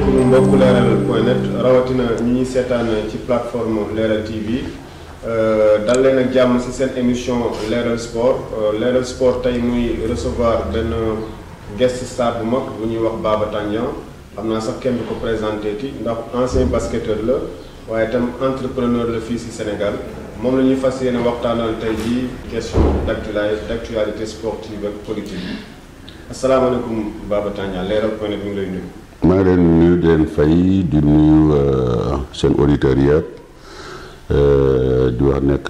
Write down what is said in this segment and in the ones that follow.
asalaamaaleykum mbokku Leral.net rawatina ñi ñuy seetaan ci plateforme Leral TV dal leen ak jàmm ci seen émission Leral Sport tey muy recevoir benn guest star bu mag bu ñuy wax Baba Tandian xam naa sax kenn du ko présenté ti ndax ancien basketteur la waaye itam entrepreneur la fii ci Sénégal moom la ñuy fas yéene waxtaanal tey jii question d'actualité sportive ak politique asalaamaaleykum Baba Tandian Leral.net mi ngi lay nuyu. maa ngi leen nuyu di leen fay di nuyu seen auditeurs yëpp di wax nekk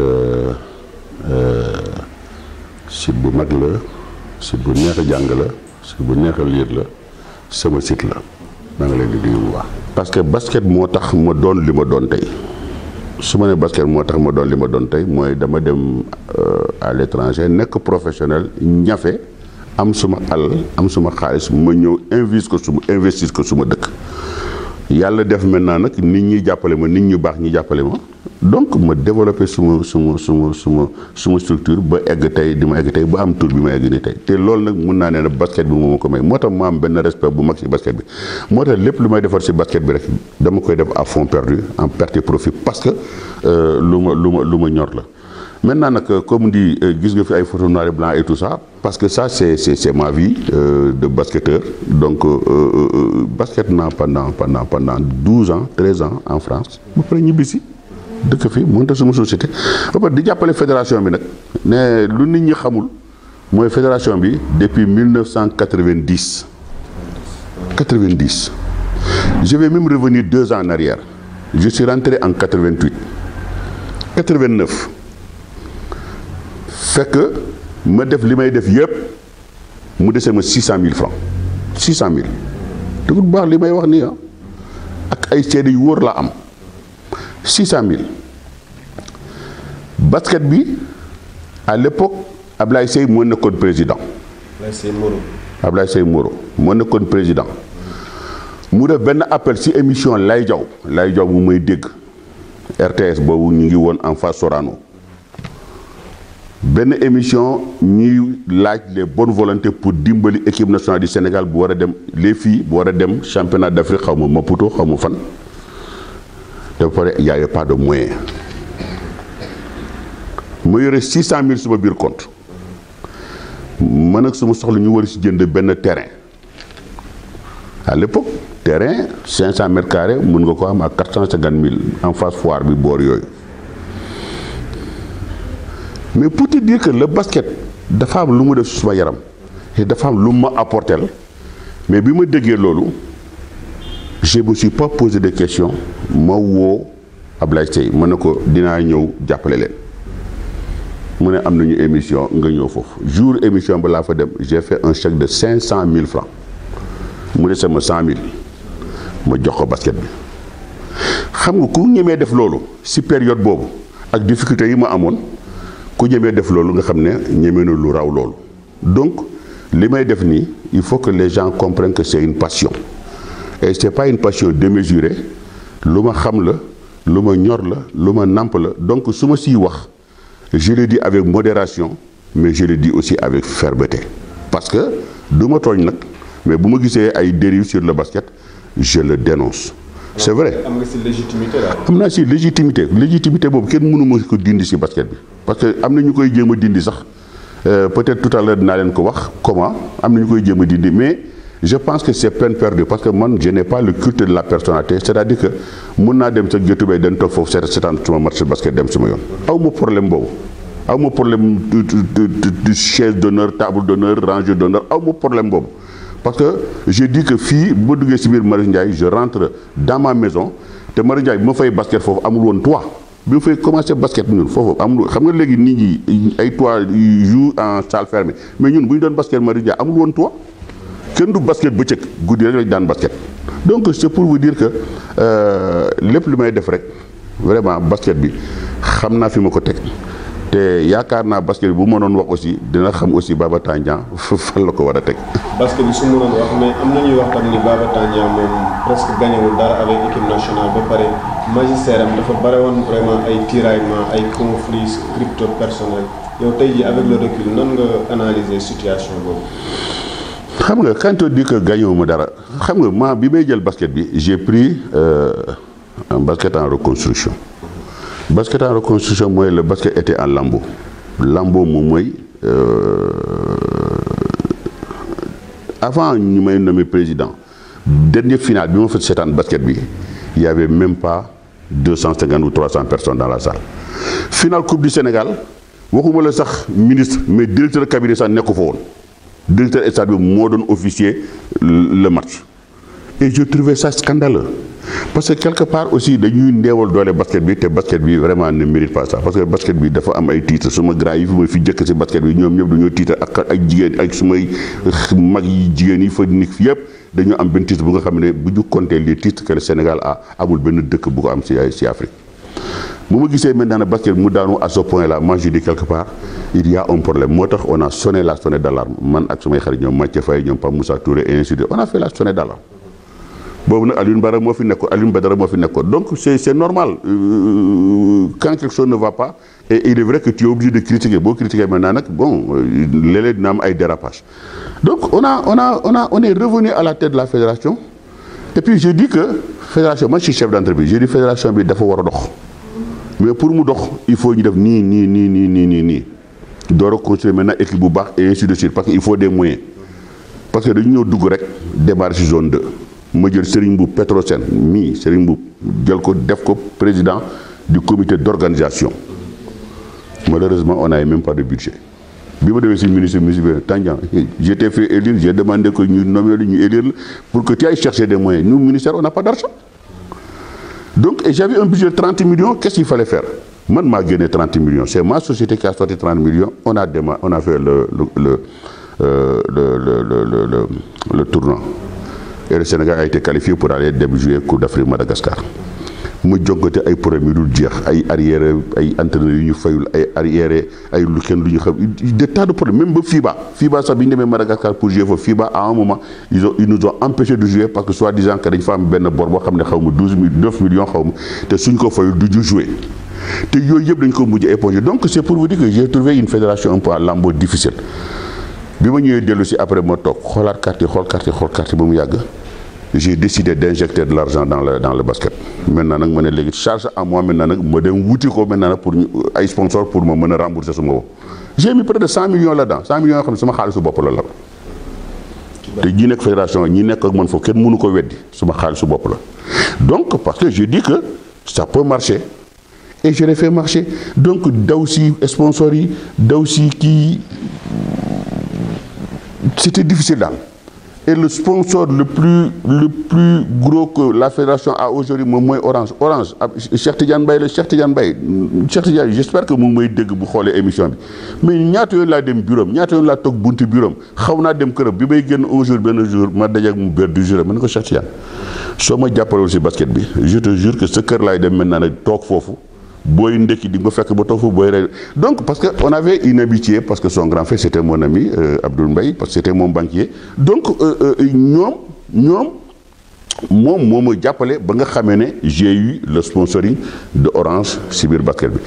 site bu mag la site bu neex a jàng la site bu neex a lire la sama site la maa ngi leen di nuyu bu baax. parce que basket moo tax ma doon li ma doon tey su ma ne basket moo tax ma doon li ma doon tey mooy dama dem à l'étranger nekk professionnel ñafe. am suma alal am suma xaalis ma ñëw investir ko suma dëkk yàlla def maintenant nag nit ñi jàppale ma nit ñu baax ñi jàppale ma donc ma développé suma structure ba egg tey di ma egg tey ba am tur bi ma egg ni tey te loolu nag mun naa ne basket bi moo ma ko may moo tax ma am benn respect bu mag ci basket bi moo tax lépp lu may defar ci basket bi rek dama koy def à fond perdu en perte et profit parce que lu ma ñor la. Maintenant nag comme dit gis nga fi ay photos noir et blanc et tout ça parce que ça c'est ma vie de basketteur donc basket naa pendant 12 ans 13 ans en France ba pare ñibbisi dëkk fi monté suma société ba pare di jàppale fédération bi nag ne lu nit ñi xamul mooy fédération bi depuis 1990 je vais même revenir 2 ans en arrière je suis rentré en 89 fekk ma def li may def yëpp mu dese ma 600 000 francs 600 000 te bu baax li may wax nii ak ay seede yu wóor laa am 600 000 basket bi à l'époque Ablaye Seye moo nekkoon président. Ablaye Seye Moro moo nekkoon président mu def benn appel ci émission Lay Diaw mu may dégg RTS boobu ñu ngi woon en face Sorano. benn émission ñuy laaj les bonnes volontés pour dimbali équipe nationale du Sénégal bu war a dem les filles bu war a dem championnat d'Afrique xaw ma Maputo xaw ma fan te ba pare y avait pas de moyen ma yore 600 000 suma biir compte man ak suma soxla ñu war si jënd benn terrain à l'époque terrain 500 mètres carrés mun nga ko am à 450 000 en face foire bi boor yooyu. Mais pour te dire que le basket dafa am lu mu def suma yaram et dafa am lu ma apporté mais bi ma déggee loolu je me suis pas posé de questions ma woo Ablaye Seye ma ne ko dinaa ñëw jàppale leen mu ne am nañu émission nga ñëw foofu jour émission ba laa fa dem j'ai fait un chèque de 500 000 francs mu dese ma 100 000 ma jox ko basket bi xam nga ku ñemee def loolu si période boobu ak difficulté yi ma amoon. ku ñemee def loolu nga xam ne ñemee na lu raw loolu donc li may def nii il faut que les gens comprennent que c'est une passion et c'est pas une passion démesurée lu ma xam la lu ma ñor la lu ma nàmp la donc su ma siy wax je le dis avec modération mais je le dis aussi avec fermeté parce que du ma tooñ nag mais bu ma gisee ay dérives sur le basket je le dénonce. C'est vrai am nga ci légitimité daal. am naa ci légitimité boobu kenn mënu ma ko dindi ci basket bi parce que am na ñu koy jéem a dindi sax peut-être tout à l'heure dinaa leen ko wax comment am na ñu koy jéem a dindi mais je pense que c'est peine perdue parce que man je n'ai pas le culte de la personnalité c'est-à-dire que mun naa dem sa géttu bay dañ toog foofu seetaan suma match basket dem suma yoon. aw ma problème boobu aw ma problème de chaise d'honneur table d'honneur rangée d'honneur aw ma problème boobu. Parce que je dis que fii bu ma duggee si biir Marius Ndiaye je rentre dans ma maison te Marius Ndiaye bi ma fay basket foofu amul woon toit bi ma fay commencé basket ñun foofu amul xam nga léegi nit ñi ay toit joue en salle fermée mais ñun bu ñu doon basket Marius Ndiaye amul woon toit kenn du basket bëccëg guddi rek lañ daan basket. donc c'est pour vous dire que lépp lu may def rek vraiment basket bi xam naa fi ma ko teg. te yaakaar naa basket bi bu ma doon wax aussi dina xam aussi Baba Tandian fan la ko war a teg. basket bi su ma doon wax mais am na ñuy wax tam ni Baba Tandian moom presque gañewul dara avec équipe nationale ba pare magistère am dafa bare woon vraiment ay tiraillements ay conflits crypto personnels yow tey jii avec le recul nan nga analyser situation boobu. xam nga quand on dit que gagnons ma dara xam nga ma bi may jël basket bi j'ai pris un basket en reconstruction. Basket en reconstruction mooy le basket était en lambeau. Lambeau moom mooy avant ñu may nommé président dernier finale bi ma fa seetaan basket bi il y avait même pas 250 ou 300 personnes dans la salle. Finale Coupe du Sénégal waxuma la sax ministre mais directeur cabinet sax nekku fa woon. Directeur stade bi moo doon officier le match et je trouvais ça scandaleux parce que quelque part aussi dañuy ndeewal doole basket bi te basket bi vraiment ne mérite pas ça parce que basket bi dafa am ay titre suma grand yi fi ma fi jëkk si basket bi ñoom ñëpp dañoo titre ak jigéen ak sumay mag yi jigéen yi fa nekk fi yëpp dañoo am benn titre bu nga xam ne bu ñu compter les titres que le Sénégal a amul benn dëkk bu ko am si Afrique. bu ma gisee maintenant basket mu daanu à ce point là moi je dis quelque part il y a un problème moo tax on a sonné la sonnette d'alarme man ak sumay xarit ñoom Mathieu Faye ñoom Pape Moussa Touré et ainsi de suite on a fait la sonnette d'alarme boobu nag Alioune Badara moo fi nekkoon donc c'est normal quand quelque chose ne va pas et il est vrai que tu es obligé de critiquer boo critiquer maintenant nag bon léeg-léeg dina am ay dérapages donc on est revenu à la tête de la fédération et puis je dis que fédération moi je suis chef d'entreprise je dis fédération bi dafa war a dox mais pour mu dox il faut ñu def nii door a construire maintenant équipe bu baax et ainsi de suite parce que il faut des moyens parce que dañu ñëw dugg rek démarrer ci zone 2 ma jël Serigne Mboup Petrosen mii Serigne Mboup jël ko def ko président du comité d'organisation malheureusement on n'avait même pas de budget bi ma demee ci ministre bi Tandian j'ai été fait élire j'ai demandé que ñu nommer ñu élire pour que tu ailles chercher des moyens nous ministère on n'a pas d'argent donc et j'avais un budget de 30 millions qu'est-ce qu'il fallait faire man maa génne 30 millions c'est ma société qui a sorti 30 millions on a fait le tournoi et le Sénégal a été qualifié pour aller jouer Coupe d'Afrique Madagascar mu jonkate ay problème yu dul jeex ay arrière ay entraîneurs yu ñu fayul ay arrière ay lu kenn lu ñu xam des tas de problèmes même ba FIBA sax bi ñu demee Madagascar pour jouer foofu FIBA à un moment ils nous ont empêché de jouer parce que soi-disant que dañ fa am benn bor boo xam ne xaw ma 9 millions xaw ma te suñ ko fayul du ñu jouer te yooyu yëpp dañ ko mujj éponger donc c'est pour vous dire que j'ai trouvé une fédération un peu à lambeau difficile bi ma ñëwee dellu si après ma toog xool carte ba mu yàgg j'ai décidé d'injecter de l'argent dans le basket maintenant nag ma ne léegi charge à moi maintenant nag ma dem wuti ko maintenant nag pour ay sponsors pour ma mën a rembourser suma bopp j'ai mis près de 100 millions là-dedans 100 millions yoo xam ne sama xaalisu bopp la te ñi nekk fédération ñi nekk ak man foofu kenn mënu ko weddi suma xaalisu bopp la donc parce que je dis que ça peut marcher et je l'ai fait marcher donc daw si sponsors yi daw si kii c'était difficile daal. Et le sponsor le plus gros que la fédération a aujourd'hui moom mooy Orange Cheikh Tidiane Mbaye j'espère que moom mooy dégg bu xoolee émission bi mais ñaata yoon laa dem bureau ñaata yoon laa toog buntu bureau xaw naa dem këram bi may génn benn jour ma dajeek mu ber du jour ma ne ko Cheikh Tidiane soo ma jàppalewul si basket bi je te jure que sa kër laay dem maintenant nag toog foofu booy ndekki di nga fekk ba toog foofu booy rey donc parce que on avait une amitié parce que son grand frère c'était mon ami Abdoul Mbaye parce que c'était mon banquier donc ñoom moom moo ma jàppale ba nga xamee ne j'ai eu le sponsoring de Orange si biir basket bi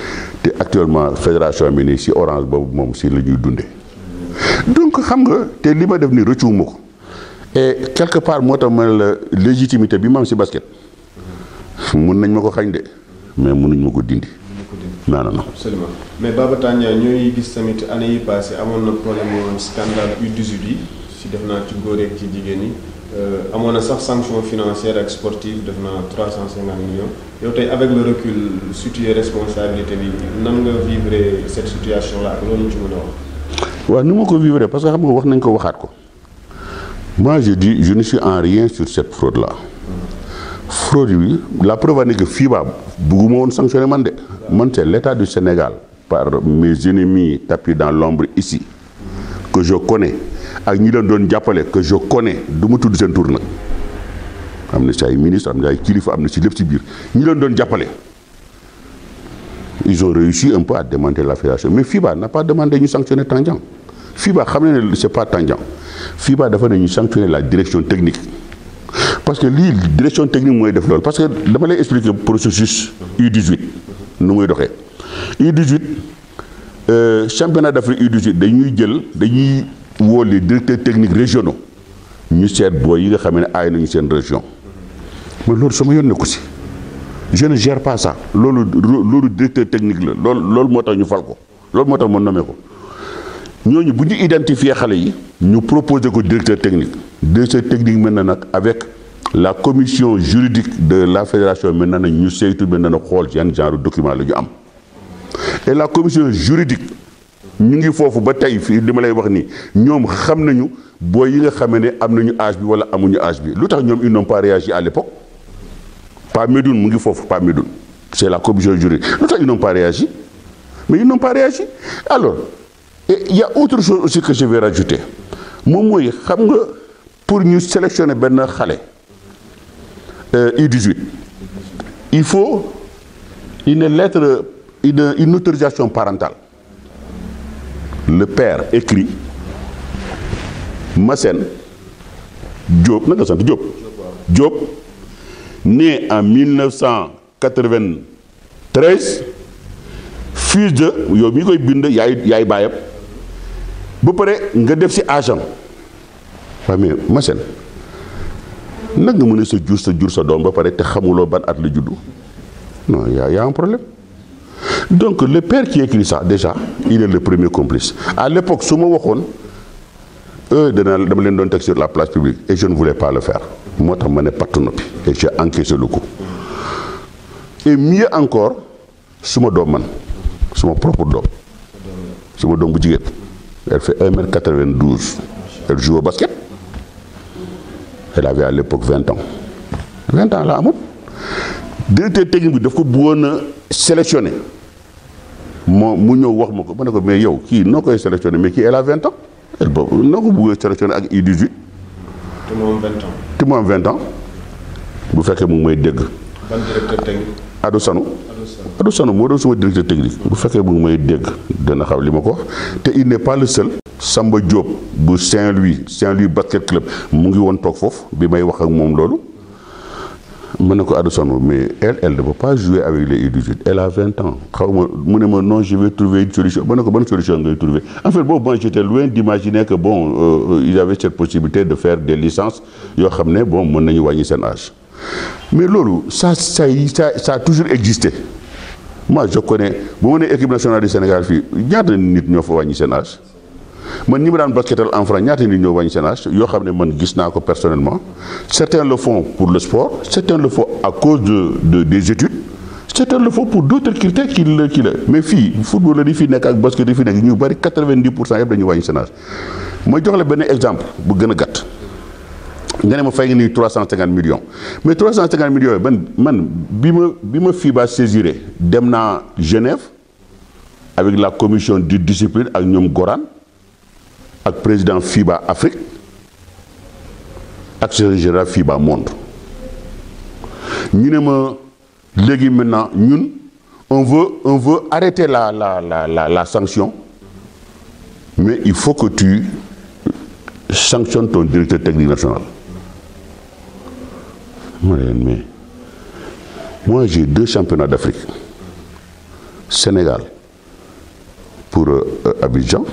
te actuellement fédération bi nii si Orange boobu moom si la ñuy dundee donc xam nga te li ma def ni rëccuwuma ko et quelque part moo tax ma la légitimité bi ma am si basket mun nañ ma ko xañ de mais mënuñ ma ko dindi. non. absolument mais Baba Tandian ñooy gis tamit année yi passé amoon na problème woon scandale U18 yi si def naa ci góor ak ci jigéen ñi amoon na sax sanction financière ak sportive def naa 350 millions yow tey avec le recul situé responsabilité bi nan nga vivre cette situation là ak loolu ci mën a wax. waaw ni ma ko vivre parce que xam nga wax nañ ko waxaat ko moi je dis je ne suis en rien sur cette fraude là. Fraude bi la preuve est que FIBA bugguma woon sanctionner man de man c'est l'État du Sénégal par mes ennemis tapis dans l'ombre ici que je connais ak ñi leen doon jàppale que je connais du ma tudd seen tur nag am na si ay ministre am na ay kilifa am na si lépp si biir ñi leen doon jàppale ils ont réussi un peu à démanteler la fédération mais FIBA n'a pas demandé ñu sanctionner Tandian FIBA xam na ne c'est pas Tandian FIBA dafa ne ñu sanctionner la direction technique parce que lii direction technique mooy def loolu parce que dama lay expliquer processus U18 nu muy doxee U18 championnat d'Afrique U18 dañuy woo les directeurs techniques régionaux ñu seet booy yi nga xam ne aay nañu seen région mais loolu sama yoon nekku si je ne gère pas ça loolu directeur technique la loolu moo tax ñu fal ko loolu moo tax ma nommé ko ñooñu bu ñu identifier xale yi ñu proposer ko directeur technique maintenant nag avec la commission juridique de la fédération maintenant nag ñu saytu maintenant nag xool yan genre document la ñu am et la commission juridique ñu ngi foofu ba tey fii li ma lay wax ni ñoom xam nañu booy yi nga xam ne am nañu âge bi wala amuñu âge bi lu tax ñoom ils n'ont pas réagi à l'époque pas Médoune mu ngi foofu pas Médoune c'est la commission juridique lu tax ils n'ont pas réagi mais ils n'ont pas réagi alors et il y a autre chose aussi que je vais rajouter moom mooy xam nga pour ñu sélectionner benn xale U18 il faut une lettre une autorisation parentale le père écrit Massène Diop naka sant Diop né en 1993 fils de yow mi koy bind yaay baayam ba pare nga def ci âge am waaw mais Massène nag nga mën a sa jur sa doom ba pare te xamuloo ban at la juddu non y a un problème donc le père qui écrit ça déjà il est le premier complice à l'époque su ma waxoon dama leen doon teg sur la place publique et je ne voulais pas le faire moo tax ma ne patt noppi et j'ai encaissé le coup et mieux encore suma doom man suma propre doom suma doom bu jigéen elle fait 1m92 elle joue au basket elle avait à l'époque 20 ans la amoon directeur technique bi daf ko bëggoon a sélectionné mu ñëw wax ma ko ma ne ko mais yow kii noo koy sélectionné mais kii elle a 20 ans elle boobu noo ko bëggee sélectionné ak U18 te mu am 20 ans te mu am 20 ans bu fekkee mu ngi may dégg ban directeur technique Adou Sanou moo doon sama directeur technique bu fekkee mu ngi may dégg dana xam li ma ko wax te il n'est pas le seul Samba Diop bu Saint-Louis basket club mu ngi woon toog foofu bi may wax ak moom loolu ma ne ko Adou Sanou mais elle ne peut pas jouer avec les U18 elle a 20 ans xaw ma mu ne ma non je vais trouver une solution ma ne ko ban solution ngay trouver en fait boobu moi j'étais loin d'imaginer que bon ils avaient cette possibilité de faire des licences yoo xam ne bon mën nañu wàññi seen âge mais loolu ça a toujours existé moi je connais bu ma nee équipe nationale du Sénégal fii ñaata nit ñoo fa wàññi seen âge man ñi ma daan basketal en France ñaata nit ñoo wàññi seen âge yoo xam ne man gis naa ko personnellement certains le font pour le sport certains le font à cause des études certains le font pour d'autres critères qui la mais fii football yi fi nekk ak basket yi fi nekk ñu bari 90% yëpp dañuy wàññi seen âge ma jox la benn exemple bu gën a gàtt nga ne ma fay nga nii 350 millions mais 350 millions man bi ma FIBA saisiré dem naa Genève avec la commission de discipline ak ñoom Goran ak président FIBA Afrique ak secrétaire général FIBA monde ñu ne ma léegi maintenant ñun on veut arrêter la sanction mais il faut que tu sanctionnes ton directeur technique national. Mais moi j'ai 2 championnats d'Afrique Sénégal pour Abidjan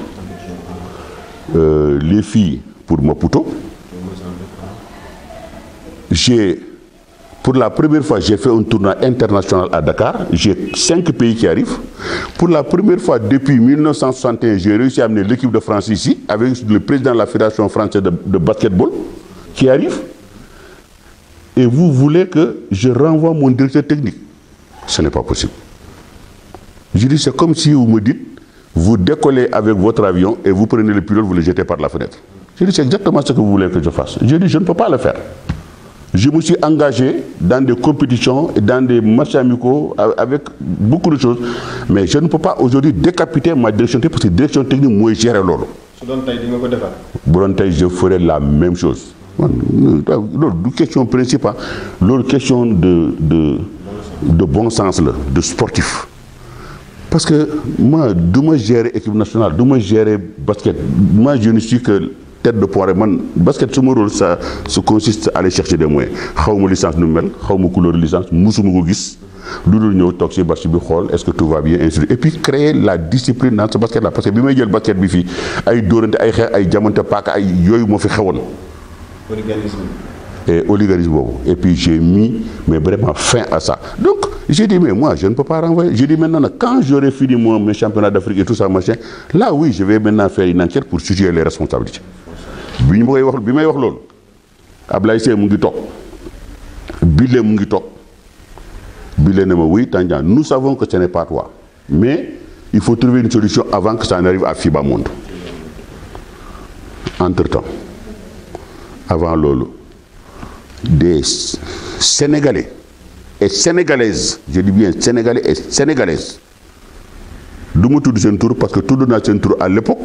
les filles pour Maputo pour la première fois j'ai fait un tournoi international à Dakar j'ai 5 pays qui arrivent pour la première fois depuis 1961 j'ai réussi à amener l'équipe de France ici avec le président de la fédération française de basketball qui arrive. Et vous voulez que je renvoie mon directeur technique? Ce n'est pas possible. Je dis, c'est comme si vous me dites, vous décollez avec votre avion et vous prenez le pilote, vous le jetez par la fenêtre. Je dis, c'est exactement ce que vous voulez que je fasse. Je dis, je ne peux pas le faire. Je me suis engagé dans des compétitions et dans des matchs amicaux avec beaucoup de choses. Mais je ne peux pas aujourd'hui décapiter ma direction technique parce que la direction technique, moi, je gère l'eau. Je ferai la même chose. L'autre question principale, l'autre question de bon sens, là, de sportif. Parce que moi, je ne gère l'équipe nationale, je ne gère le basket. Moi, je ne suis que tête de poire. Le basket, mon rôle, ça consiste à aller chercher des moyens. Je sais ma licence nouvelle, je sais ma couleur de licence, je ne sais pas est-ce que tout va bien, et puis créer la discipline dans ce basket-là. Parce que quand je le basket, il y a des gens qui ont fait des choses. Et oliganisme boobu. Et puis j'ai mis mais vraiment fin à ça. Donc j'ai dit mais moi je ne peux pas renvoyer. J'ai dit maintenant quand j'aurai fini mes championnats d'Afrique et tout ça machin, là oui je vais maintenant faire une enquête pour situer les responsabilités. bi may wax loolu Ablaye Seye mu ngi toog Bile mu ngi toog Bile ne ma oui Tandian nous savons que ce n'est pas toi mais il faut trouver une solution avant que ça n'arrive à FIBA Monde. Entre-temps avant loolu des Sénégalais et Sénégalaises, je dis bien Sénégalais et Sénégalaises, du ma tudd seen tur parce que tudd naa seen tur à l'époque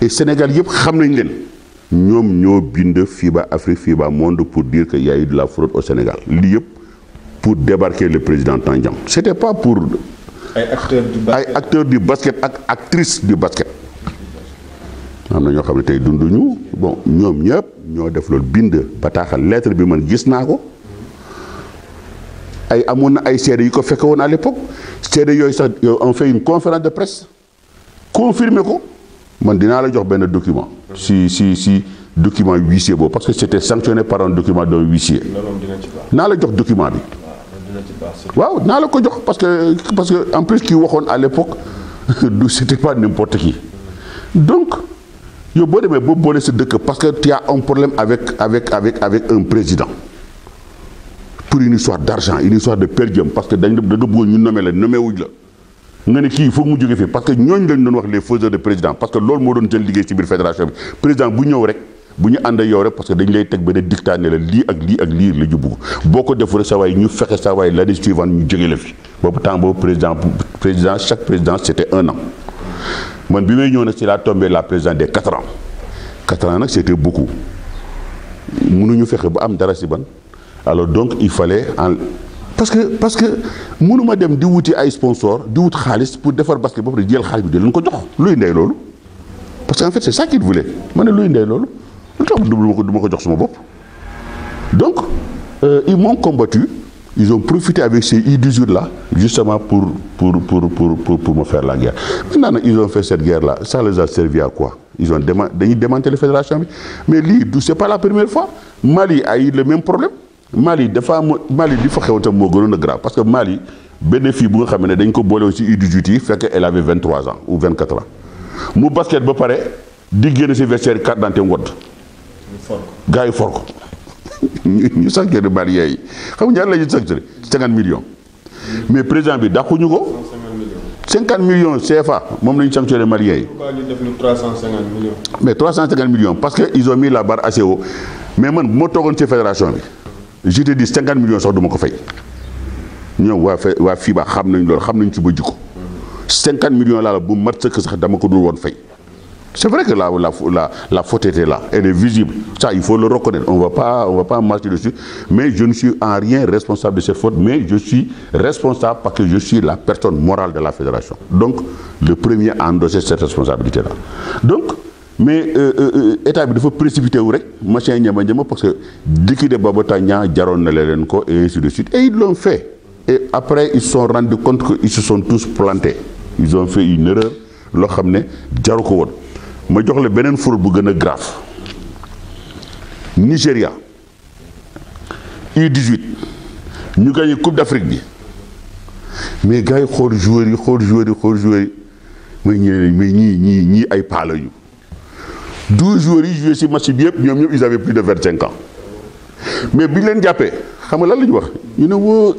et Sénégal yëpp xam nañ leen ñoom ñoo bind FIBA Afrique FIBA Monde pour dire qu'il y a eu de la fraude au Sénégal lii yëpp pour débarquer le président Tandian. C'était pas pour ay acteurs du basket ak actrices du basket. am na ñoo xam ne tey dunduñu bon ñoom ñëpp ñoo def loolu bind bataaxal lettre bi man gis naa ko ay amoon na ay seede yu ko fekke woon à l'époque seede yooyu sax on fait une conférence de presse confirmer ko man dinaa la jox benn document si document huissier boobu parce que c'était sanctionné par un document d'un huissier naa la jox document bi waaw naa la ko jox parce que en plus ki waxoon à l'époque c'était pas n'importe qui donc yow boo demee boo boole sa dëkk parce que tu as un problème avec un président pour une histoire d'argent une histoire de per diem parce que da nga bëggoon ñu nommé la nommé wuñ la nga ne kii foog mu jóge fi parce que ñooñu lañ doon wax les faiseurs de président parce que loolu moo doon seen liggéey ci biir fédération bi président bu ñëw rek bu ñu ànd ak yow rek parce que dañ lay teg benn dictat ne la lii ak lii ak lii la ñu bëgg boo ko defee sa waay ñu fexe sa waay l'année suivante ñu jóge la fi boobu temps boobu président chaque président c'était 1 an. man bi may ñëw nag ci laa tombé la présidence des 4 ans 4 ans nag c'était beaucoup mënuñu fexe ba am dara ci ban alors donc il fallait parce que mënuma dem di wuti ay sponsor di wut xaalis pour defar basket ba pare jël xaalis bi di leen ko jox luy ndey loolu parce que en fait c'est ça qu'il voulait ma ne luy ndey loolu lu tax du ma ko jox sama bopp donc ils m'ont combattu. Ils ont profité avec ces U18 là justement pour me faire la guerre. Maintenant ils ont fait cette guerre là, ça les a servi à quoi? Ils ont démantelé la fédération. Mais lui, c'est pas la première fois. Mali a eu le même problème. Mali des fois Mali di fa xew tam moo gënoon a grave parce que Mali benn fille bu nga xam ne dañ ko boole aussi U18 yi fekk elle avait 23 ans ou 24 ans mu basket ba pare di génn si vestiaire carte d'identité wodd gars yi for ko ñu sanctionné Maliens yi xam nga ñaar la ñu sanctionné 50 millions mais président bi dàquñu ko 50 millions CFA moom la ñu sanctionné Maliens yi. Pourquoi ñu def ñu 350 millions. mais 350 millions parce que ils ont mis la barre assez haut mais man bu ma toogoon ci fédération bi je te dis 50 millions sax du ma ko fay ñoom waa FIBA xam nañ loolu xam nañ ci ba jikko 50 millions laa la bu mat sëkk sax dama ko dul woon fay. C'est vrai que la faute était là, elle est visible. Ça, il faut le reconnaître. On va pas marcher dessus. Mais je ne suis en rien responsable de cette faute, mais je suis responsable parce que je suis la personne morale de la fédération. Donc, le premier à endosser cette responsabilité-là. Donc, mais état bi dafa précipité wu rek machin ñama parce que liquider Baba Tandian jaroon na leen ko et ainsi de suite. Et ils l'ont fait. Et après, ils se sont rendus compte qu'ils se sont tous plantés. Ils ont fait une erreur. Loo xam ne jaru ko woon. ma jox la beneen fraude bu gën a grave Nigéria U18 ñu gagné Coupe d'Afrique bi mais gars yi xool joueurs yi mais ñii ay paa lañu 12 joueurs yi joué ci match bi yëpp ñoom ñëpp ils avaient plus de 25 ans mais bi ñu leen jàppee xam nga lan la ñu wax ñu ne woo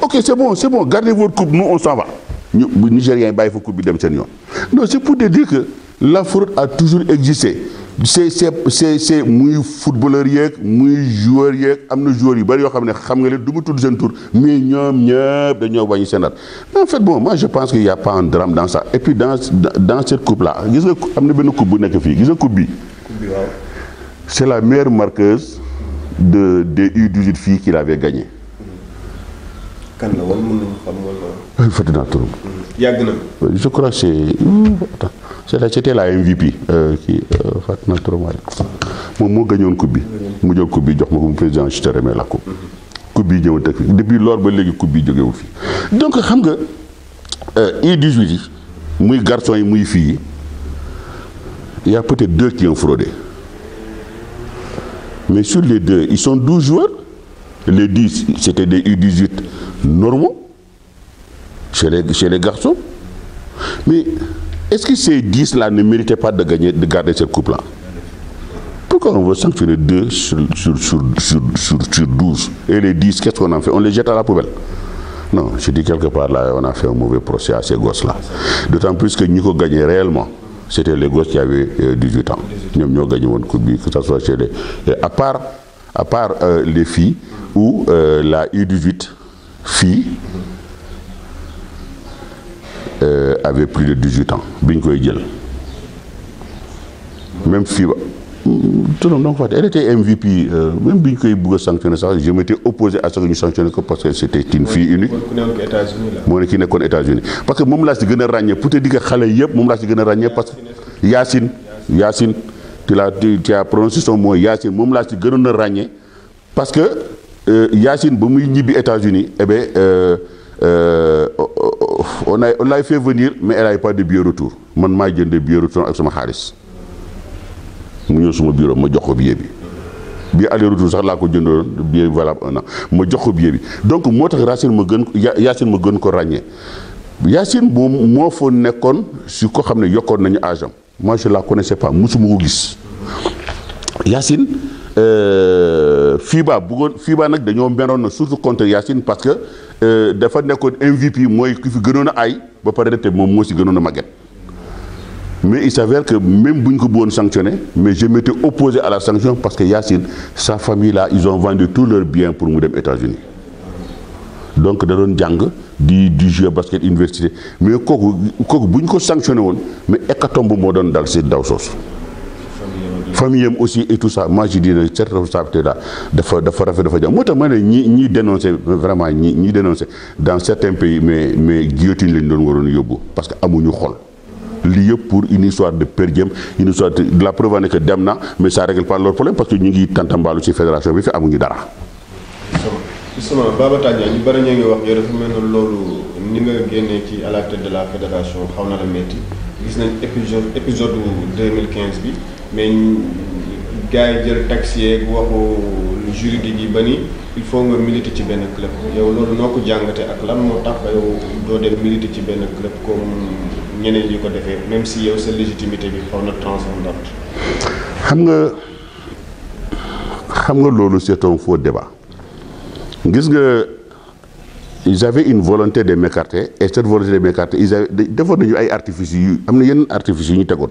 ok c'est bon gardez votre coupe nous on s'en va. ñu Nigériens yi bàyyi fa coupe bi dem seen yoon non c'est pour te dire que la fraude a toujours existé c'est muy footballeur yeeg muy joueur yeeg am na joueurs yu bari yoo xam ne xam nga leen du ma tudd seen tur mais ñoom ñëpp dañoo wàññi seen at mais en fait bon moi je pense qu'il y a pas un drame dans ça et puis dans cette coupe là gis nga am na benn coupe bu nekk fii gis nga coupe bi waaw c'est la meilleure marqueuse des U18 filles qu'il avait gagné. kan la wala mën nañu xam wala. fàtte naa turam. yàgg na. je crois que c'était la MVP kii fàtte naa turam waaye moom moo gagnoon coupe bi mu jël coupe bi jox ma ko mu président je te remets la coupe. coupe bi ñëw teg fi depuis loolu ba léegi coupe bi jógewul fii donc xam nga U18 yi muy garçon yi muy filles yi y a peut-être 2 qui ont fraudé Mais sur les deux, ils sont 12 joueurs. Les 10, c'était des U18 normaux chez les garçons. Mais est-ce que ces 10-là ne méritaient pas de garder cette coupe-là? Pourquoi on veut sanctionner 2 sur 12? Et les 10, qu'est-ce qu'on en fait? On les jette à la poubelle? Non, je dis quelque part là, on a fait un mauvais procès à ces gosses-là. D'autant plus que nous avons gagné réellement. C'était les gosses qui avaient 18 ans. Nous avons gagné une coupe, que ce soit chez les... À part les filles, où la U18 filles avait plus de 18 ans. Même fille, elle était MVP. Même si elle sanctionné ça, je m'étais opposé à ce que nous sanctionnions parce que c'était une fille unique. Moi, qui n'est qu'aux États-Unis. Parce que moi, je suis ragné. Pour te dire que les gens, moi, je suis ragné parce que Yacine, tu as prononcé son mot Yacine, moi, je suis ragné parce que Yacine, quand il est aux États-Unis, eh bien, on l'a fait venir, mais elle n'avait pas de billet retour. Moi, j'ai des billets retour avec son Harris. Je suis au bureau, je suis billet. Billet aller-retour, ça, je billet valable 1 an. Je suis billet. Donc, moi, Yacine me donne ko ragné. Yacine, moi, faut nekon sur quoi xam ne yokon nañu âge am. Moi, je la connaissais pas, musuma ko gis. Yacine FIBA nak dañoo meroon surtout contre Yacine parce que dafa nekkoon MVP mooy ki fi gënoon a ay ba pare te moom moo si gënoon a màgget. Mais il s'avère que même si je ne sanctionné, mais je m'étais opposé à la sanction parce que Yacine, sa famille là, ils ont vendu tous leurs biens pour nous aux États-Unis. Donc, ils ont du jeu basket université. Mais si on a sanctionné, mais hécatombe moderne dans cette sauce. Famille aussi et tout ça. Moi, je dis que cette responsabilité-là, ni dénoncer vraiment, ni dénoncer dans certains pays, mais guillotine les non parce que amuñu xol. Lié pour une histoire de perdiem, une histoire de la preuve est que Demna, mais ça ne règle pas leur problème parce que nous avons tant de fédération, mais nous avons dara. Justement, Baba Tania, nous avons dit que nous avons à la tête de la fédération, nous avons l'épisode 2015, mais gars yi jël taxi yeeg waxu juridique yi ba ni il faut nga militer ci benn club yow loolu noo ko jàngate ak lan moo tax ba yow doo dem militer ci benn club comme ñeneen ñi ko defee même si yow sa légitimité bi xaw na transcendante. xam nga loolu c'est un faux débat gis nga ils avaient une volonté de m'écarter et cette volonté de m'écarter ils avaient defoon nañu ay artifices yu am na yenn artifices yu ñu tegoon.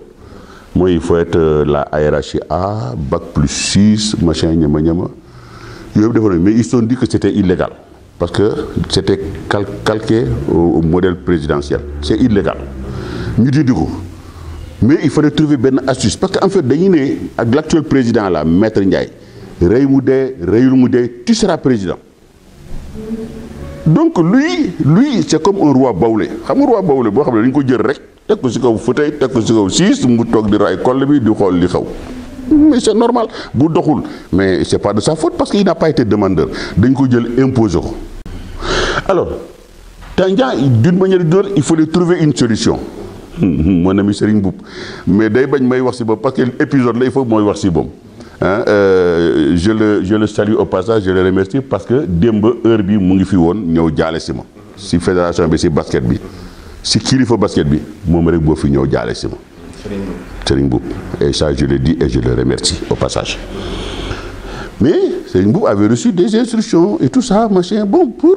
Moi, il faut être la hiérarchie A, bac plus 6, machin, nyama. Mais ils se sont dit que c'était illégal. Parce que c'était calqué au modèle présidentiel. C'est illégal. Nous disons, mais il fallait trouver une astuce. Parce qu'en fait, avec l'actuel président, là, Maître Ndiaye, tu seras président. Donc lui c'est comme un roi baoulé. Xam nga roi baoulé boo xam ne dañu ko jël rek teg ko ci kaw fauteuil teg ko ci kaw siis mu toog di raay koll bi di xool li xaw. Mais c'est normal bu doxul mais c'est pas de sa faute parce qu'il n'a pas été demandeur dañ ko jël imposer ko. Alors Tandian d'une manière ou d'une autre il faut trouver une solution. Mon ami Serigne Mboup mais day bañ may wax ci bopp parce que l'épisode là il faut mooy wax ci bopp. Hein, je le salue au passage, je le remercie parce que Demba heure bi mu ngi fi woon ñëw jaale si ma si fédération bi si basket bi si kilifa basket bi moom rek boo fi ñëw jaale si ma Serigne Mboup et ça je le dis et je le remercie au passage. Mais Serigne Mboup avait reçu des instructions et tout ça machin bon pour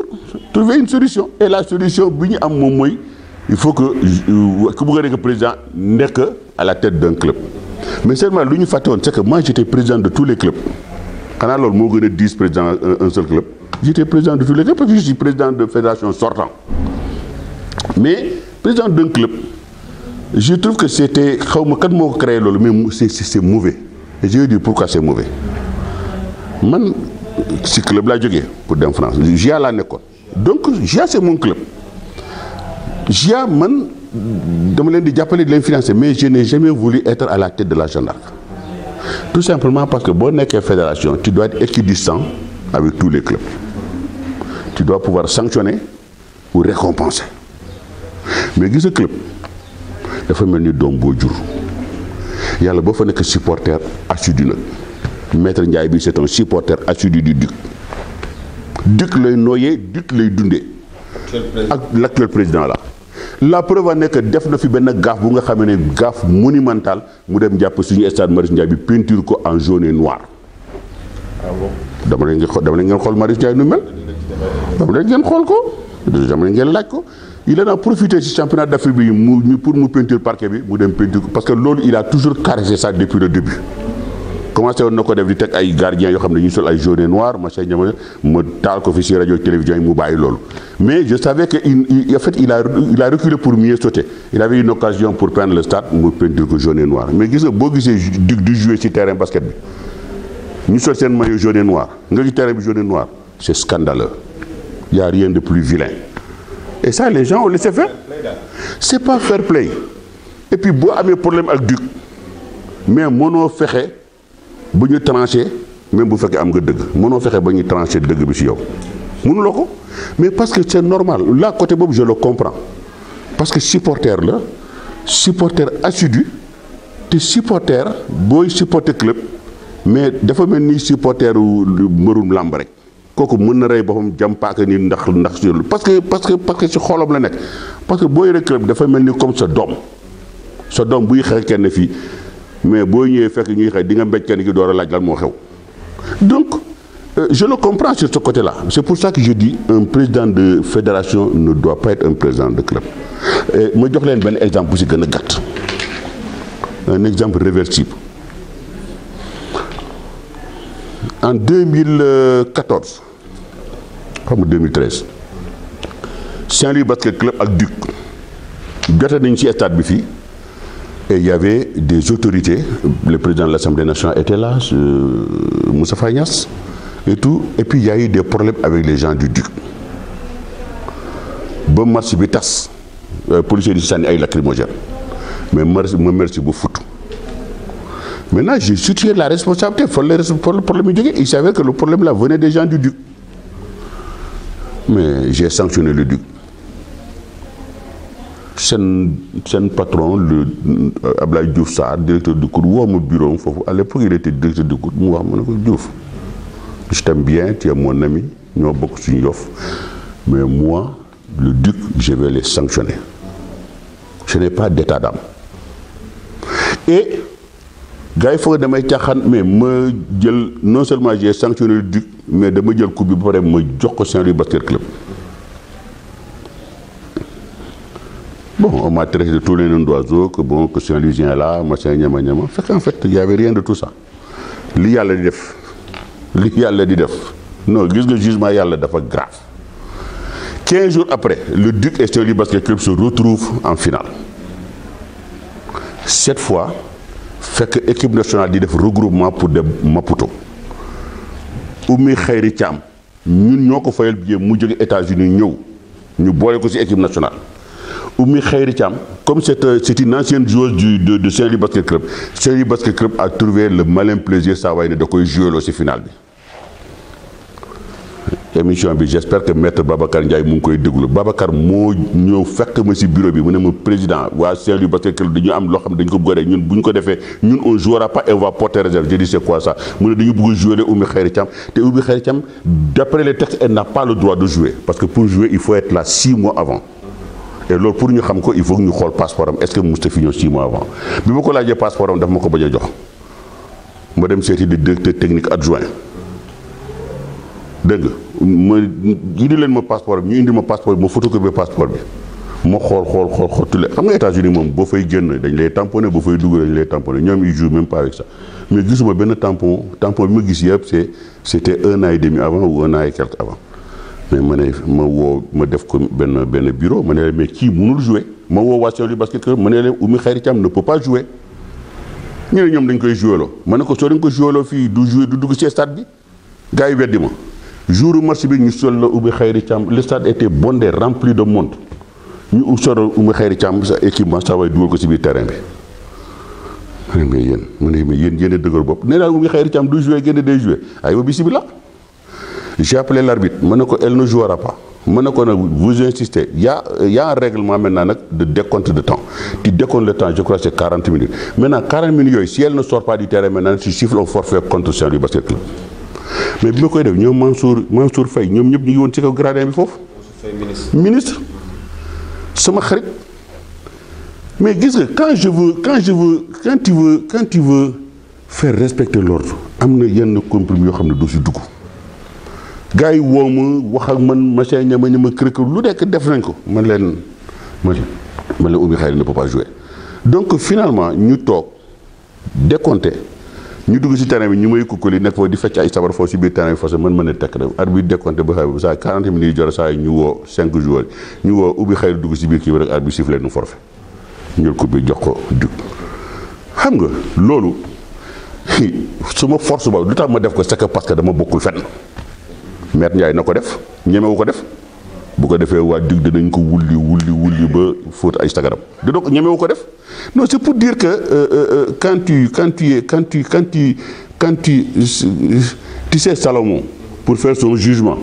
trouver une solution et la solution bi ñu am moom mooy il faut que ku bëgg a nekk président nekk à la tête d'un club. Mais seulement l'union fatone, c'est que moi j'étais président de tous les clubs. Quand alors moi je 10 présidents un seul club, j'étais président de tous les clubs parce que je suis président de fédération sortant. Mais président d'un club, je trouve que c'était quand moi créé le mais c'est mauvais. Et je vais dire pourquoi c'est mauvais. Man ce club là j'ai pour dans France, j'ai la nécole. Donc j'ai c'est mon club. J'ai man dama leen di jàppale di leen financer mais je n'ai jamais voulu être à la tête de la Jeanne d'Arc. Tout simplement parce que boo nekkee fédération tu dois être équidistant avec tous les clubs. Tu dois pouvoir sanctionner ou récompenser. Mais gis nga club dafa mel ni doom boo jur yàlla boo fa nekk supporter assidu nag Maître Ndiaye bi c'est un supporter assidu du Duc. Duc lay noyé, Duc lay dundé. Ak l'actuel président là. La preuve en est que def na fi benn gaaf bu nga xam ne gaaf monumental mu dem jàpp suñu stade Marius Ndiaye bi peinture ko en jaune et noir. Ah bon. dama leen ngeen xool Marius Ndiaye nu mel. dama leen ngeen xool ko. dama leen ngeen laaj ko. Il en a profité ci championnat d'Afrique bi pour mu peinture parquet bi mu dem peinture parce que loolu il a toujours caressé ça depuis le début. Commencé woon na ko def di teg ay gardiens yoo xam ne ñu sol ay jaune et noir machin ñama ma taal ko fi ci rajo télévision yi mu bàyyi loolu. Mais je savais que en fait il a reculé pour mieux sauter. Il avait une occasion pour peindre le stade mu peinture ko jaune et noir mais gis nga boo gisee Duc du jouer ci terrain basket bi ñu sol seen maillot jaune et noir nga ci terrain bi jaune et noir c'est scandaleux. Il y a rien de plus vilain. Et ça les gens ont laissé faire. C'est pas fair play. Et puis boo amee problème ak Duc mais mënoo fexe bu ñu tranché même bu fekkee am nga dëgg mënoo fexe ba ñu tranché dëgg bi ci yow mënuloo ko mais parce que c'est normal là côté boobu je le comprends parce que supporter la supporter assidu te supporter booy supporter club mais dafa mel ni supporteru mbërum làmb rek kooku mën na rey boppam jam paaka ni ndax parce que ci xolam la nekk parce que boo yore club dafa mel ni comme sa doom buy xeex kenn fii mais boo ñëwee fekk ñuy xëy di nga mbéj kenn ki door a laaj lan moo xew donc je le comprends sur ce côté-là c'est pour ça que je dis un président de fédération ne doit pas être un président de club ma jox leen benn exemple bu si gën a gàtt un exemple réversible en 2014 xam nga 2013 Saint-Louis Basket Club ak Duc jote nañ ci stade bi fii. Et il y avait des autorités, le président de l'Assemblée nationale était là, Moussa Fagnas et tout. Et puis il y a eu des problèmes avec les gens du Duc. Bon match bi tas, policier di sànni ay lacrymogène. Mais merci beaucoup. Maintenant j'ai situé la responsabilité, pour le problème du Duc. Il savait que le problème là venait des gens du Duc. Mais j'ai sanctionné le Duc. Sen patron le Ablaye Diouf Sarr directeur du COUD woo ma bureau foofu à l'époque il était directeur du COUD mu wax ma ne ko Diouf je t'aime bien tu es mon ami ñoo bokk suñu yof mais moi le Duc je vais les sanctionner je n'ai pas d'état d'âme et gars yi foog damay caaxaan mais ma jël non seulement j'ai sanctionné le Duc mais dama jël coupe bi ba pare ma jox ko Saint-Louis Basket Club. Bon, on m'a traité de tous les noms d'oiseaux, que Saint-Louisien là, machin, nyama. En fait, il n'y avait rien de tout ça. Li yalla di def. Non, le jugement yalla dafa grave. 15 jours après, le Duc et Saint-Louis Basket Club se retrouvent en finale. Cette fois, fait que l'équipe nationale dit regroupement pour des Maputo. Oumi Khayri Thiam, nous ñoko fayal billet mu jóge États-Unis ñëw ñu boole ko ci équipe nationale. Oumi Khayri Thiam, comme c'est une ancienne joueuse de Saint-Louis Basket Club, Saint-Louis Basket Club a trouvé le malin plaisir ça va de jouer aussi finale. Émission bi j'espère que maître Babacar Ndiaye mu ngi koy déglu Babacar moo ñëw fekk ma ci bureau bi mu ne ma président waa Saint-Louis Basket Club dañu am loo xam dañ ko bëgg ñun bu ñu ko defee ñun on jouera pas et on va porter réserve. Je dis c'est quoi ça mu ne dañu bëgg jouer Oumi Khayri Thiam te Oumi Khayri Thiam d'après les textes elle n'a pas le droit de jouer parce que pour jouer il faut être là 6 mois avant. Et alors pour ñu xam ko il faut que ñu xool passeport am est-ce que Moustapha ñëw 6 mois avant bi ma ko laajee passeport am daf ma ko bañ a jox ma dem seeti di directeur technique adjoint dégg nga ma indi leen ma passeport bi ñu indi ma passeport bi ma photocopier passeport bi ma xool tule xam nga États-Unis moom boo fay génn dañ lay tamponné boo fay dugg dañ lay tamponné ñoom ils jouent même pas avec ça mais gisuma benn tampon bi ma gis yëpp c'était 1 an et demi avant ou 1 an et quelque avant. Mais ma def ko benn bureau ma ne mais kii mënul jouer ma woo waa Saint-Louis Basket Club ma ne leen Oumi Khayri Thiam ne peut pas jouer ñu ne ñoom dañ koy jouer loo ma ne ko soo dañ ko jouer loo fii du jouer du dugg ci stade bi gars yi weddi ma jour match bi ñu sol la Oumi Khayri Thiam le stade était bondé rempli de monde ñu solo Oumi Khayri Thiam sa équipement ça way dugal ko ci biir terrain bi mais yéen mu ne mais yéen a dëgër bopp nee naa Oumi Khayri Thiam du jouer génn day jouer aywa bismillah. J'ai appelé l'arbitre, elle ne jouera pas. mën na ko nag vous insistez il y a un règlement maintenant nag de décompte de temps. Tu décomptes le temps, je crois que c'est 40 minutes. Maintenant 40 minutes yooyu si elle ne sort pas du terrain maintenant tu siffles un forfait contre Saint-Louis Basket Club. mais bi ma koy def ñoom Mansour Faye ñoom ñëpp ñu ngi woon ci kaw gradin bi foofu. ministre sama xarit. mais gis nga quand tu veux faire respecter l'ordre am na yenn compromis yoo xam ne doo si dugg. gars yi woo ma wax ak man machin ñama kër lu nekk def nañ ko man leen Oumy Khayri ne peut pas jouer. donc finalement ñu toog décompté ñu dugg ci terrain bi ñu may kukkali nekk foofu di fecc ay sabar foofu ci biir terrain bi foofu mën na tekk rek arbitre décompté ba xam saa 40 minutes jot saa yi ñu woo 5 joueurs ñu woo Oumy Khayri dugg ci biir kii bi rek arbitre sifflé nu forfait ñël ko bi jox ko dug xam nga loolu suma force ba lu tax ma def ko c'est que parce que dama bokkul fenn. Maître Ndiaye na ko def ñemewu ko def bu ko defee waa dig dinañ ko wulli ba fóot ay sagaram dina ko ñemewu ko def non c'est pour dire que quand tu sais Salomon pour faire son jugement.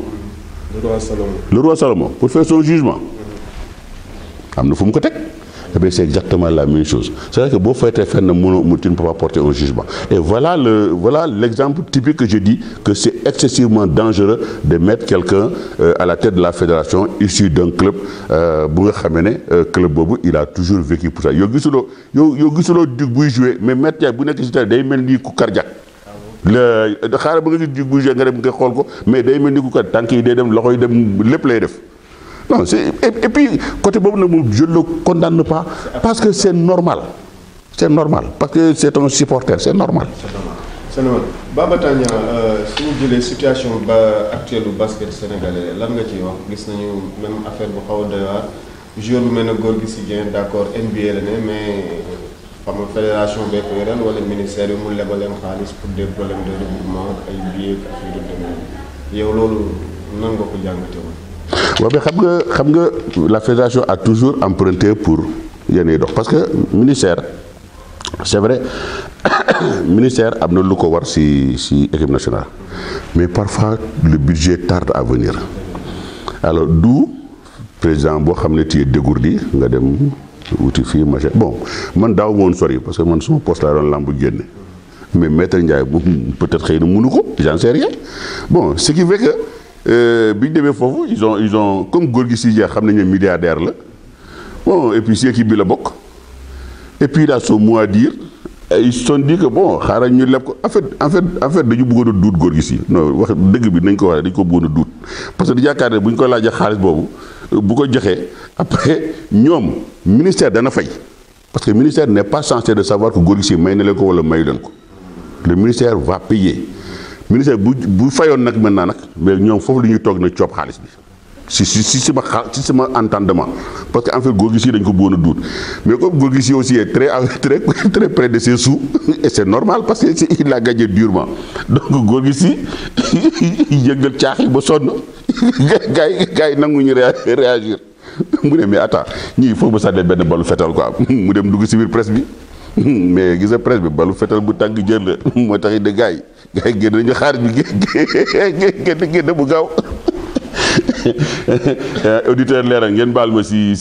le roi Salomon pour faire son jugement am na fu mu ko teg. Eh bien, c'est exactement la même chose. C'est-à-dire que si tu ne peux pas porter un jugement. Et voilà l'exemple typique que je dis que c'est excessivement dangereux de mettre quelqu'un à la tête de la fédération issu d'un club. Club Bobo, il a toujours vécu pour ça. Yo gisulo Duc buy jouer mais mettre ya bu nek ci day melni ku cardiaque. Le xara ba nga gis Duc buy jouer nga dem nga xol ko mais day melni ku cardiaque tank yi day dem loxoy dem lepp lay def. Non, et puis, côté Bob, je ne le condamne pas parce que c'est normal. C'est normal. Parce que c'est un supporter, c'est normal. C'est normal. Baba Tania, si vous dites la situation actuelle du basket sénégalais, là, vous avez même affaire de Haouda, joueur bu mel ne Gorgui Sy Dieng d'accord NBA la ne mais xam nga fédération beeg yoreel wala ministère yi mu lebal leen xaalis pour des problèmes de regroupement ay billets ak affaire yu demee yow loolu nan nga ko jàngate woon. waaw mais xam nga la fédération a toujours emprunté pour yenn dox parce que ministère c'est vrai ministère am na lu ko war ci équipe nationale mais parfois le budget tarde à venir alors d'où président boo xam ne tu es dégourdi nga dem wuti fii machin bon man daaw woon sori parce que man suma poste laa doon lamb génne mais maître Ndiaye peut-être xëy na mënu ko j'en sais rien bon ce qui fait que bi ñu demee foofu ils ont comme Gorgui Sy Dieng xam nañu ne milliardaire la bon et puis si équipe bi la bokk et puis il a son mot à dire ils se sont dit que bon xaaral ñu leb ko en fait dañu bëggoon a duut Gorgui Sy non wax dëgg bi nañ ko waxee dañu ko bëggoon a duut parce que di yaakaar ne bu ñu ko laajee xaalis boobu bu ko joxee après ñoom ministère dana fay parce que le ministère n'est pas censé de savoir que Gorgui Sy may na leen ko wala mayu leen ko le ministère va payer ministère bu fayoon nag maintenant nag mais ñoom foofu la ñuy toog na coob xaalis bi si sama entendement parce que en fait Gorgui Sy dañ ko bëggoon a duut mais comme Gorgui Sy aussi est très près de ses sous et c'est normal parce que il a gagné durement donc Gorgui Sy yëngal caaxi ba sonn gars yi nanguñu réagir mu ne mais attends ñii il faut ba sànnee benn balu fetal quoi mu dem dugg si biir presse bi mais gis nga presse bi balu fetal bu tàng jël la moo tax it de gars yi génn nañu xaalis bi génn bu gaaw auditeur leeral ngeen baal ma si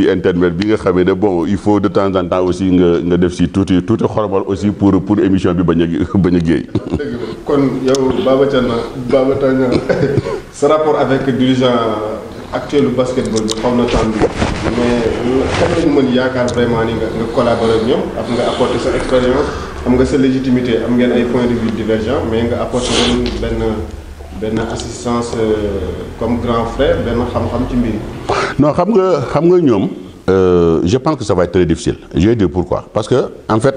internet bi nga xamee ne bon il faut de temps en temps aussi nga def si tuuti xoromal aussi pour émission bi bañ a géey. kon yow Baba Tania sa rapport avec dirigeant actuel du basketball bi xaw na tendu mais xam nañu mën yaakaar vraiment ni nga collaborer ak ñoom ak nga apporter sa expérience am nga sa légitimité am ngeen ay points de vue divergents mais nga apporter benn assistance comme grand frère benn xam-xam ci mbir. non xam nga ñoom je pense que ça va être très difficile je vais dire pourquoi parce que en fait